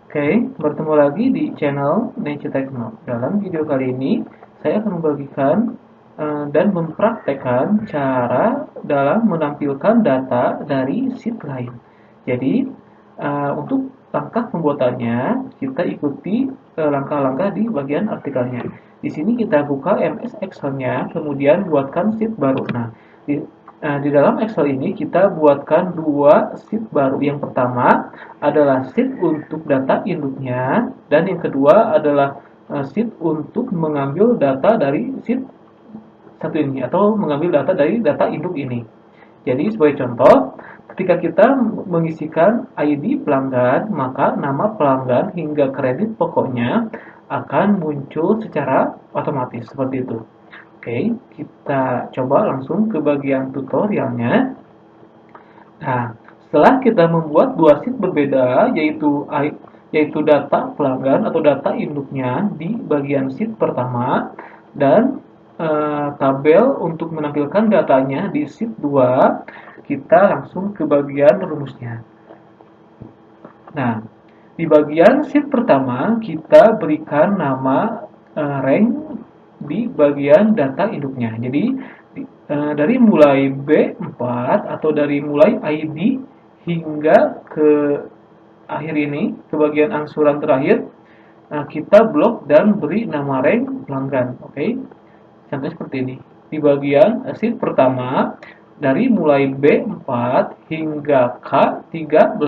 Oke, bertemu lagi di channel Nature Techno. Dalam video kali ini, saya akan membagikan dan mempraktekkan cara dalam menampilkan data dari sheet lain. Jadi, untuk langkah pembuatannya, kita ikuti langkah-langkah di bagian artikelnya. Di sini kita buka MS Excel-nya, kemudian buatkan sheet baru. Nah, di dalam Excel ini kita buatkan dua sheet baru. Yang pertama adalah sheet untuk data induknya, dan yang kedua adalah sheet untuk mengambil data dari sheet satu ini, atau mengambil data dari data induk ini. Jadi sebagai contoh, ketika kita mengisikan ID pelanggan, maka nama pelanggan hingga kredit pokoknya akan muncul secara otomatis seperti itu. Oke, kita coba langsung ke bagian tutorialnya. Nah, setelah kita membuat dua sheet berbeda, yaitu data pelanggan atau data induknya di bagian sheet pertama, dan tabel untuk menampilkan datanya di sheet 2, kita langsung ke bagian rumusnya. Nah, di bagian sheet pertama, kita berikan nama rank di bagian data induknya. Jadi, dari mulai B4 atau dari mulai ID hingga ke akhir ini, ke bagian angsuran terakhir, kita blok dan beri nama rank pelanggan. Oke, contohnya seperti ini. Di bagian sheet pertama, dari mulai B4 hingga K13,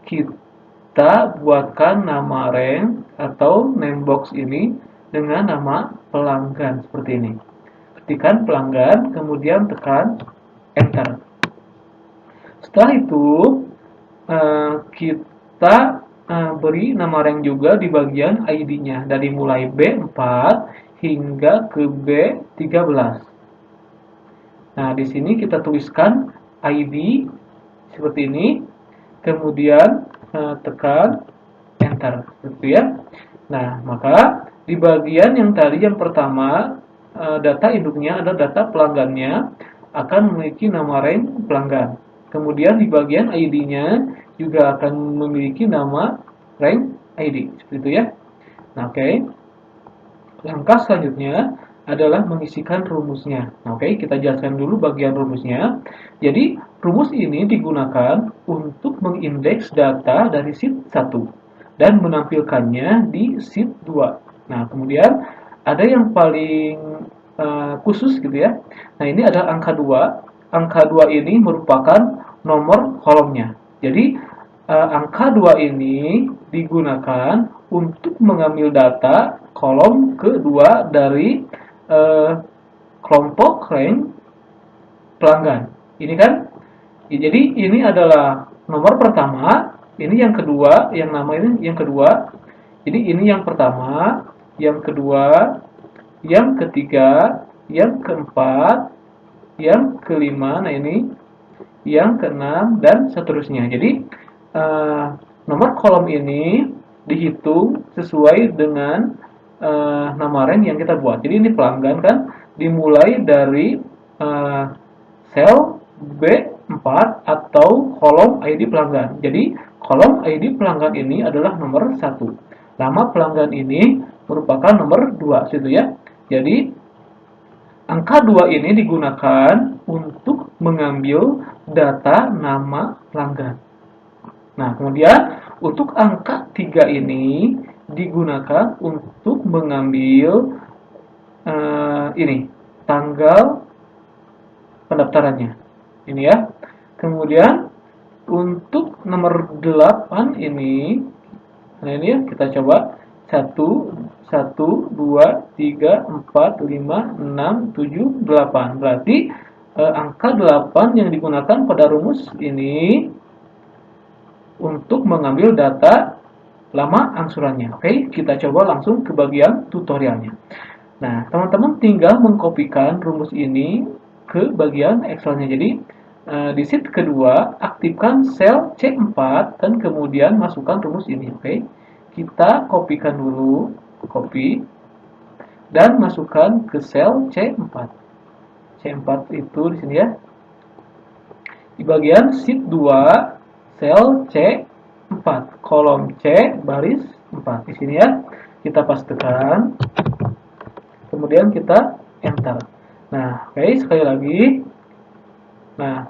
kita buatkan nama rank atau name box ini dengan nama pelanggan seperti ini. Ketikkan pelanggan, kemudian tekan enter. Setelah itu kita beri nama rank juga di bagian ID-nya, dari mulai B4 hingga ke B13. Nah, di sini kita tuliskan ID seperti ini, kemudian tekan enter, gitu ya. Nah, maka di bagian yang tadi yang pertama, data induknya adalah data pelanggannya akan memiliki nama rank pelanggan. Kemudian di bagian ID-nya juga akan memiliki nama rank ID, seperti itu ya. Nah, oke. Langkah selanjutnya adalah mengisikan rumusnya. Nah, oke, kita jelaskan dulu bagian rumusnya. Jadi, rumus ini digunakan untuk mengindeks data dari sheet 1 dan menampilkannya di sheet 2. Nah, kemudian ada yang paling khusus gitu ya. Nah, ini adalah angka 2. Angka 2 ini merupakan nomor kolomnya. Jadi, angka 2 ini digunakan untuk mengambil data kolom kedua dari kelompok rank pelanggan. Ini kan, jadi ini adalah nomor pertama, ini yang kedua, yang nama ini yang kedua. Jadi ini yang pertama, yang kedua, yang ketiga, yang keempat, yang kelima, nah ini yang keenam, dan seterusnya. Jadi nomor kolom ini dihitung sesuai dengan nama rank yang kita buat. Jadi ini pelanggan kan, dimulai dari sel B4 atau kolom ID pelanggan. Jadi kolom ID pelanggan ini adalah nomor 1. Nama pelanggan ini merupakan nomor 2, situ ya. Jadi angka 2 ini digunakan untuk mengambil data nama pelanggan. Nah, kemudian untuk angka 3 ini digunakan untuk mengambil ini, tanggal pendaftarannya. Ini ya. Kemudian untuk nomor 8 ini, nah ini ya, kita coba 1, 1, 2, 3, 4, 5, 6, 7, 8. Berarti angka 8 yang digunakan pada rumus ini untuk mengambil data lama angsurannya. Oke, kita coba langsung ke bagian tutorialnya. Nah, teman-teman tinggal mengkopikan rumus ini ke bagian Excel-nya. Jadi, di sheet kedua, aktifkan sel C4 dan kemudian masukkan rumus ini. Oke, kita kopikan dulu, copy, dan masukkan ke sel C4. C4 itu di sini ya. Di bagian sheet 2, sel C 4, kolom C baris 4. Di sini ya, kita pastekan, kemudian kita enter. Nah, oke, sekali lagi. Nah,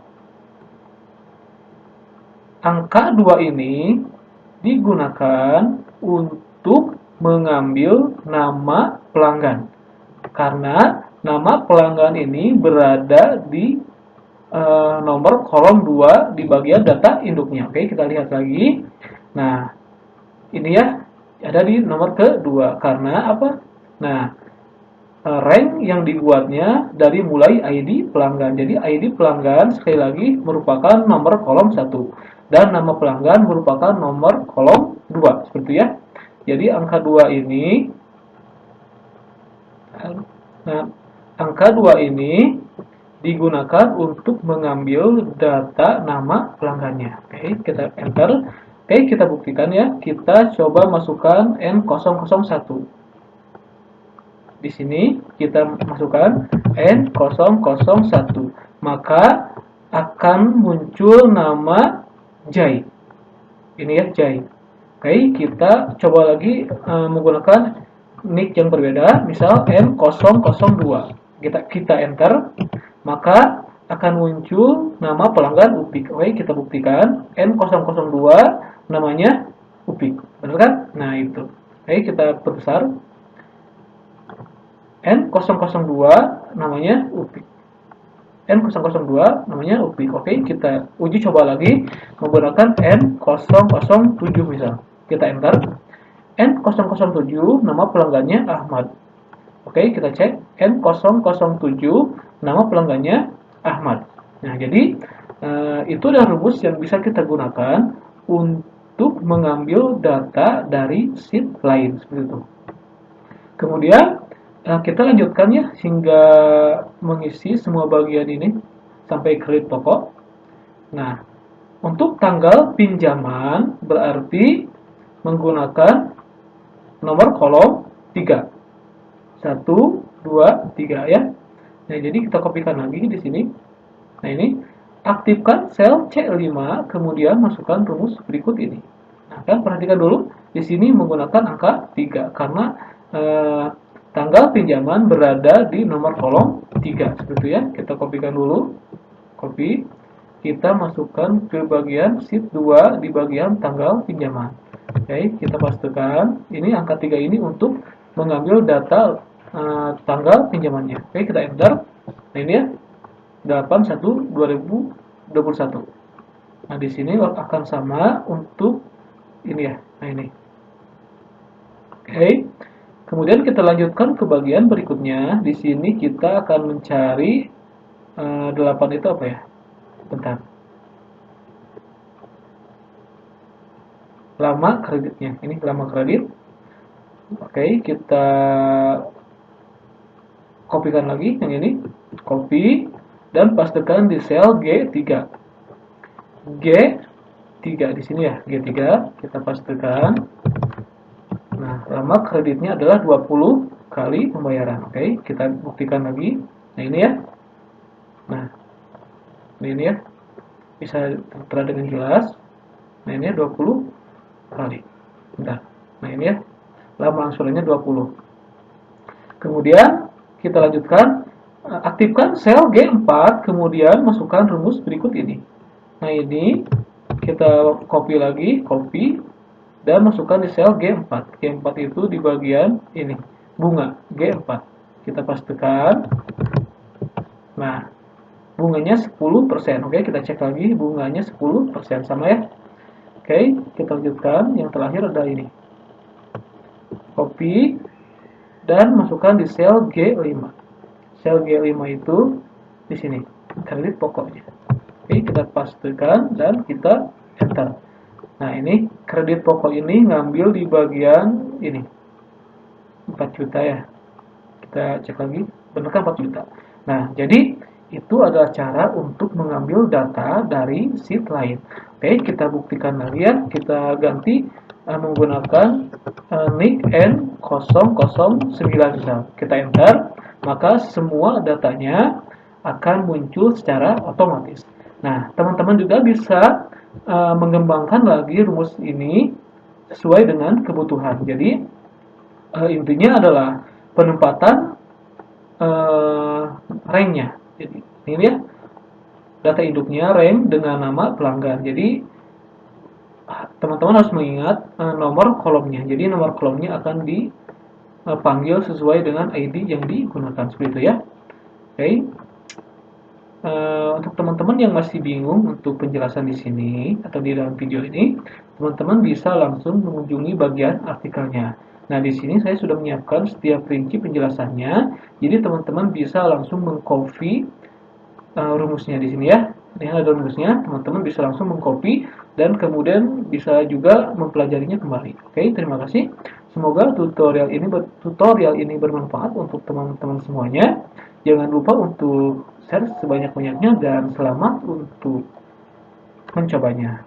angka 2 ini digunakan untuk mengambil nama pelanggan. Karena nama pelanggan ini berada di nomor kolom 2 di bagian data induknya. Oke, kita lihat lagi. Nah, ini ya, ada di nomor kedua. Karena apa? Nah, rank yang dibuatnya dari mulai ID pelanggan. Jadi ID pelanggan sekali lagi merupakan nomor kolom 1 dan nama pelanggan merupakan nomor kolom 2, seperti ya. Jadi angka 2 ini digunakan untuk mengambil data nama pelanggannya. Oke, kita enter. Oke, kita buktikan ya. Kita coba masukkan N001. Di sini kita masukkan N001. Maka akan muncul nama Jai. Ini ya, Jai. Oke, kita coba lagi menggunakan nick yang berbeda, misal N002. Kita enter, maka akan muncul nama pelanggan Upik. Oke, kita buktikan N002 namanya Upik. Benar kan? Nah, itu. Oke, kita perbesar. N002 namanya Upik. N002 namanya Upik. Oke, kita uji coba lagi menggunakan N007 misal. Kita enter. N007 nama pelanggannya Ahmad. Oke, kita cek N007 nama pelanggannya Ahmad. Nah, jadi itu adalah rumus yang bisa kita gunakan untuk mengambil data dari sheet lain seperti itu. Kemudian kita lanjutkan ya hingga mengisi semua bagian ini sampai kredit pokok. Nah, untuk tanggal pinjaman berarti menggunakan nomor kolom 3. 1, 2, 3 ya. Nah, jadi kita kopikan lagi di sini. Nah, ini aktifkan sel C5, kemudian masukkan rumus berikut ini. Nah, kan perhatikan dulu di sini menggunakan angka 3 karena tanggal pinjaman berada di nomor kolom 3 seperti itu ya. Kita kopikan dulu. Copy. Kita masukkan ke bagian sheet 2 di bagian tanggal pinjaman. Oke, kita pastikan ini angka 3 ini untuk mengambil data tanggal pinjamannya. Oke, kita enter. Nah, ini ya 81/2021. Nah, di sini akan sama untuk ini ya. Nah, ini. Oke. Kemudian kita lanjutkan ke bagian berikutnya. Di sini kita akan mencari 8 itu apa ya? Bentar. Lama kreditnya. Ini lama kredit. Oke, kita kopikan lagi yang ini. Copy dan pastekan di sel G3. G3 di sini ya, G3 kita pastekan. Nah, lama kreditnya adalah 20 kali pembayaran. Oke, kita buktikan lagi. Nah, ini ya. Nah, ini ya. Bisa tertera dengan jelas. Nah, ini 20 kali. Bentar. Nah, ini ya. Lama angsurannya 20. Kemudian kita lanjutkan, aktifkan sel G4, kemudian masukkan rumus berikut ini. Nah, ini kita copy lagi, copy dan masukkan di sel G4. G4 itu di bagian ini, bunga G4. Kita pastikan. Nah, bunganya 10%. Oke, kita cek lagi bunganya 10%, sama ya. Oke, kita lanjutkan. Yang terakhir ada ini. Copy dan masukkan di sel G5. Sel G5 itu di sini, kredit pokoknya. Oke, kita pastikan dan kita enter. Nah, ini kredit pokok ini ngambil di bagian ini 4 juta ya. Kita cek lagi, benar kan 4 juta. Nah, jadi itu adalah cara untuk mengambil data dari sheet lain. Oke, kita buktikan lagi ya. Kita ganti menggunakan nick N009 misal. Kita enter, maka semua datanya akan muncul secara otomatis. Nah, teman-teman juga bisa mengembangkan lagi rumus ini sesuai dengan kebutuhan. Jadi intinya adalah penempatan ranknya. Jadi ini ya, data induknya rank dengan nama pelanggan. Jadi teman-teman harus mengingat nomor kolomnya. Jadi nomor kolomnya akan dipanggil sesuai dengan ID yang digunakan seperti itu ya. Oke. Untuk teman-teman yang masih bingung untuk penjelasan di sini atau di dalam video ini, teman-teman bisa langsung mengunjungi bagian artikelnya. Nah, di sini saya sudah menyiapkan setiap rinci penjelasannya, jadi teman-teman bisa langsung mengcopy rumusnya di sini ya. Ini ada rumusnya, teman-teman bisa langsung mengcopy dan kemudian bisa juga mempelajarinya kembali. Oke, terima kasih. Semoga tutorial ini bermanfaat untuk teman-teman semuanya. Jangan lupa untuk share sebanyak-banyaknya dan selamat untuk mencobanya.